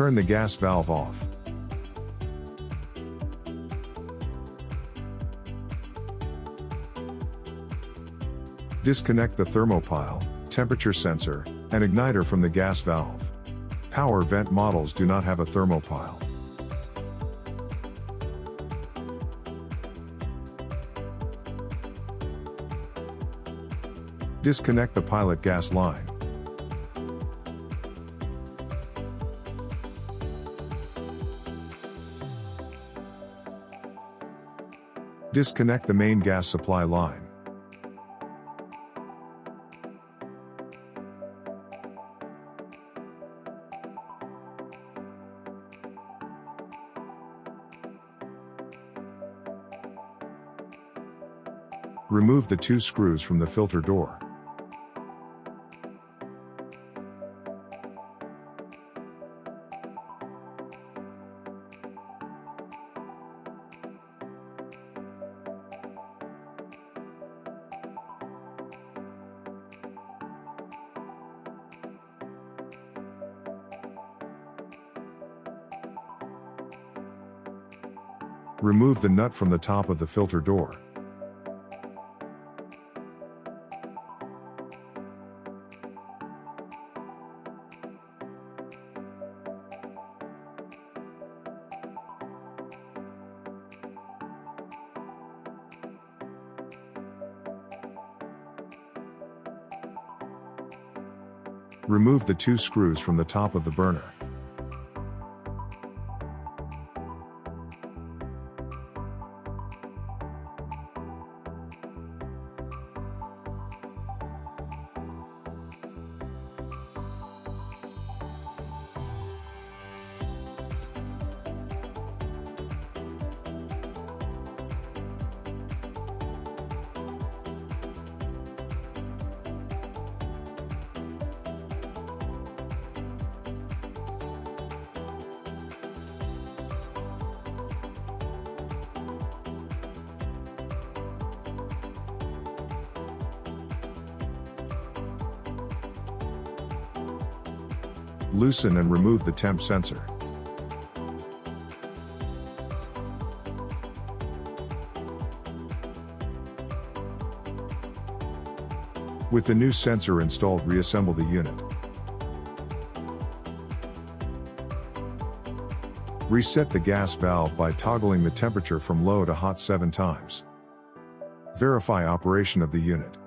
Turn the gas valve off. Disconnect the thermopile, temperature sensor, and igniter from the gas valve. Power vent models do not have a thermopile. Disconnect the pilot gas line. Disconnect the main gas supply line. Remove the 2 screws from the filter door. Remove the nut from the top of the filter door. Remove the 2 screws from the top of the burner. Loosen and remove the temp sensor. With the new sensor installed, reassemble the unit. Reset the gas valve by toggling the temperature from low to hot 7 times. Verify operation of the unit.